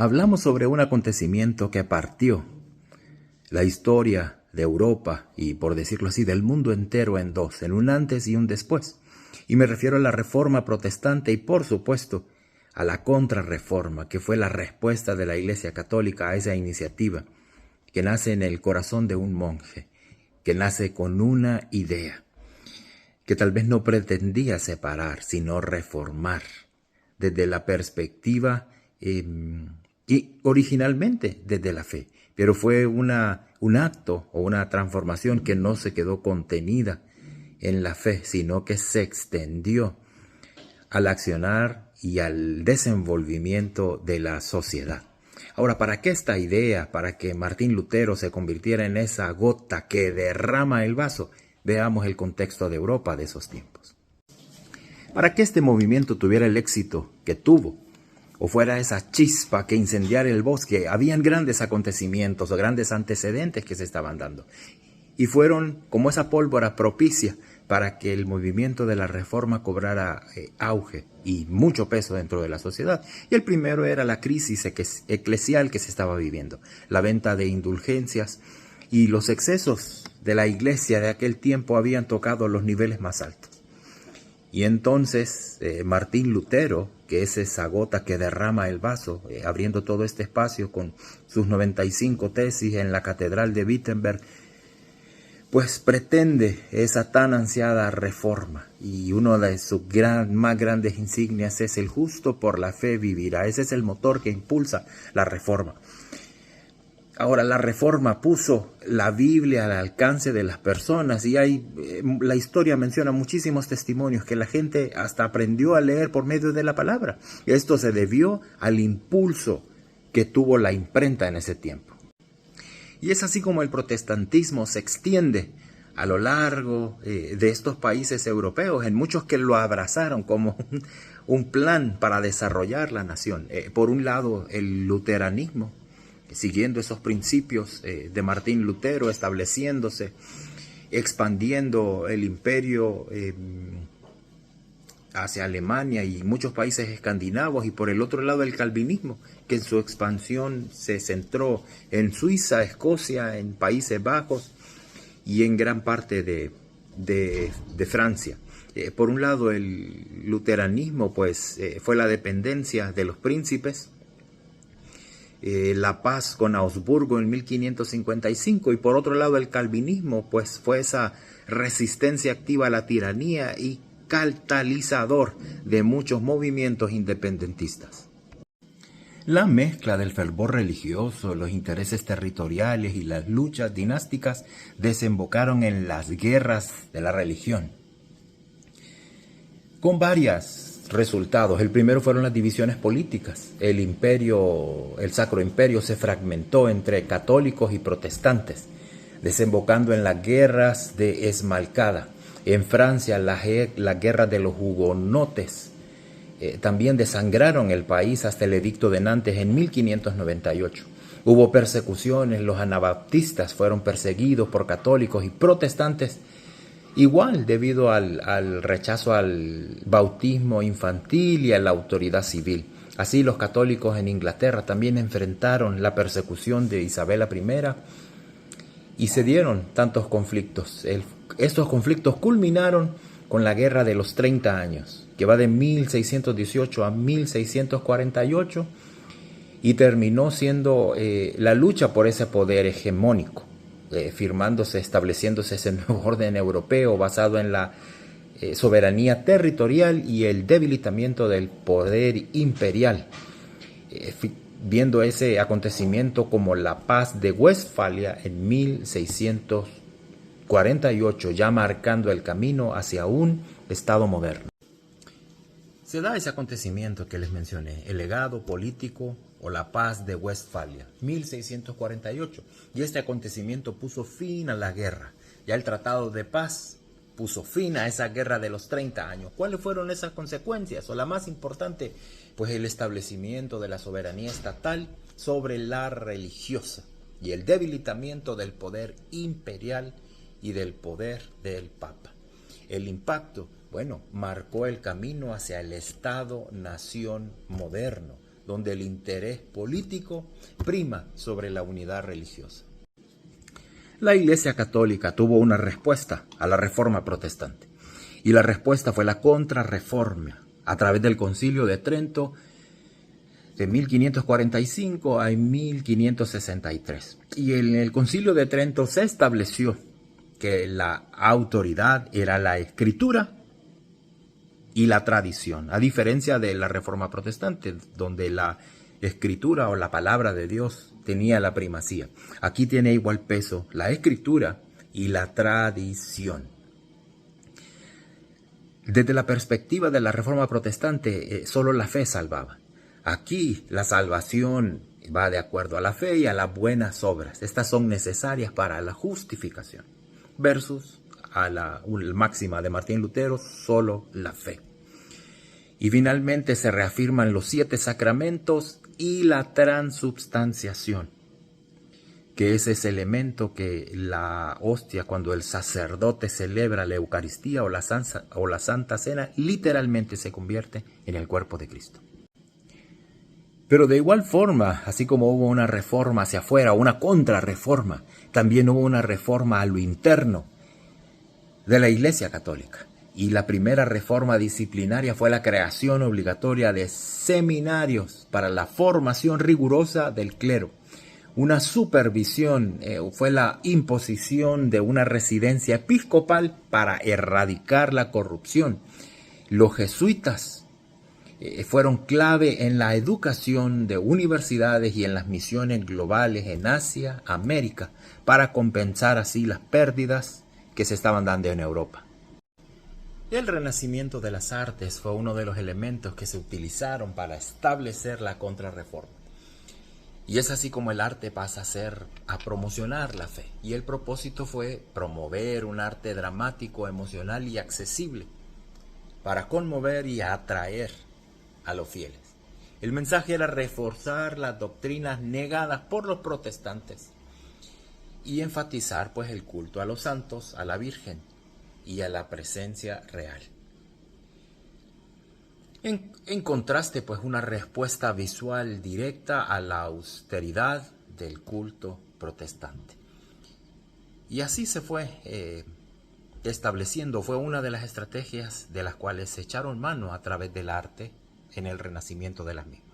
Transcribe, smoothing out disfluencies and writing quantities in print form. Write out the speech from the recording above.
Hablamos sobre un acontecimiento que partió la historia de Europa y, por decirlo así, del mundo entero en dos, en un antes y un después. Y me refiero a la Reforma Protestante y, por supuesto, a la Contrarreforma, que fue la respuesta de la Iglesia Católica a esa iniciativa, que nace en el corazón de un monje, que nace con una idea, que tal vez no pretendía separar, sino reformar, desde la perspectiva y originalmente desde la fe, pero fue un acto o una transformación que no se quedó contenida en la fe, sino que se extendió al accionar y al desenvolvimiento de la sociedad. Ahora, ¿para qué esta idea? Para que Martín Lutero se convirtiera en esa gota que derrama el vaso. Veamos el contexto de Europa de esos tiempos. Para que este movimiento tuviera el éxito que tuvo, o fuera esa chispa que incendiara el bosque, habían grandes acontecimientos o grandes antecedentes que se estaban dando. Y fueron como esa pólvora propicia para que el movimiento de la reforma cobrara auge y mucho peso dentro de la sociedad. Y el primero era la crisis eclesial que se estaba viviendo, la venta de indulgencias y los excesos de la iglesia de aquel tiempo habían tocado los niveles más altos. Y entonces Martín Lutero, que es esa gota que derrama el vaso, abriendo todo este espacio con sus 95 tesis en la Catedral de Wittenberg, pues pretende esa tan ansiada reforma. Y una de sus más grandes insignias es: el justo por la fe vivirá. Ese es el motor que impulsa la reforma. Ahora, la reforma puso la Biblia al alcance de las personas y la historia menciona muchísimos testimonios que la gente hasta aprendió a leer por medio de la palabra. Esto se debió al impulso que tuvo la imprenta en ese tiempo. Y es así como el protestantismo se extiende a lo largo de estos países europeos, en muchos que lo abrazaron como un plan para desarrollar la nación. Por un lado, el luteranismo, siguiendo esos principios de Martín Lutero, estableciéndose, expandiendo el imperio hacia Alemania y muchos países escandinavos, y por el otro lado el calvinismo, que en su expansión se centró en Suiza, Escocia, en Países Bajos y en gran parte de Francia. Por un lado el luteranismo pues fue la dependencia de los príncipes, la paz con Augsburgo en 1555, y por otro lado el calvinismo pues fue esa resistencia activa a la tiranía y catalizador de muchos movimientos independentistas. La mezcla del fervor religioso, los intereses territoriales y las luchas dinásticas desembocaron en las guerras de la religión, con varios resultados. El primero fueron las divisiones políticas. El Sacro Imperio se fragmentó entre católicos y protestantes, desembocando en las guerras de Esmalcada. En Francia, la guerra de los hugonotes también desangraron el país hasta el Edicto de Nantes en 1598. Hubo persecuciones, los anabaptistas fueron perseguidos por católicos y protestantes, igual debido al rechazo al bautismo infantil y a la autoridad civil. Así los católicos en Inglaterra también enfrentaron la persecución de Isabela I y se dieron tantos conflictos. Estos conflictos culminaron con la Guerra de los 30 años, que va de 1618 a 1648 y terminó siendo la lucha por ese poder hegemónico, estableciéndose ese nuevo orden europeo basado en la soberanía territorial y el debilitamiento del poder imperial, viendo ese acontecimiento como la Paz de Westfalia en 1648, ya marcando el camino hacia un Estado moderno. Se da ese acontecimiento que les mencioné, el legado político o la Paz de Westfalia, 1648, y este acontecimiento puso fin a la guerra. Ya el Tratado de Paz puso fin a esa guerra de los 30 años. ¿Cuáles fueron esas consecuencias? O la más importante, pues el establecimiento de la soberanía estatal sobre la religiosa y el debilitamiento del poder imperial y del poder del Papa. El impacto, marcó el camino hacia el Estado-nación moderno, donde el interés político prima sobre la unidad religiosa. La Iglesia Católica tuvo una respuesta a la Reforma Protestante, y la respuesta fue la Contrarreforma, a través del Concilio de Trento de 1545 a 1563. Y en el Concilio de Trento se estableció que la autoridad era la Escritura y la tradición, a diferencia de la Reforma Protestante, donde la Escritura o la palabra de Dios tenía la primacía. Aquí tiene igual peso la Escritura y la tradición. Desde la perspectiva de la Reforma Protestante, solo la fe salvaba. Aquí la salvación va de acuerdo a la fe y a las buenas obras. Estas son necesarias para la justificación. Versus a la máxima de Martín Lutero, solo la fe. Y finalmente se reafirman los 7 sacramentos y la transubstanciación, que es ese elemento que la hostia, cuando el sacerdote celebra la Eucaristía o la Santa Cena, literalmente se convierte en el cuerpo de Cristo. Pero de igual forma, así como hubo una reforma hacia afuera, una contrarreforma, también hubo una reforma a lo interno de la Iglesia Católica. Y la primera reforma disciplinaria fue la creación obligatoria de seminarios para la formación rigurosa del clero. Una supervisión fue la imposición de una residencia episcopal para erradicar la corrupción. Los jesuitas fueron clave en la educación de universidades y en las misiones globales en Asia, América, para compensar así las pérdidas que se estaban dando en Europa. El renacimiento de las artes fue uno de los elementos que se utilizaron para establecer la contrarreforma. Y es así como el arte pasa a promocionar la fe. Y el propósito fue promover un arte dramático, emocional y accesible para conmover y atraer a los fieles. El mensaje era reforzar las doctrinas negadas por los protestantes y enfatizar pues el culto a los santos, a la Virgen y a la presencia real. En contraste, pues una respuesta visual directa a la austeridad del culto protestante. Y así se fue estableciendo, fue una de las estrategias de las cuales se echaron mano a través del arte en el renacimiento de las mismas.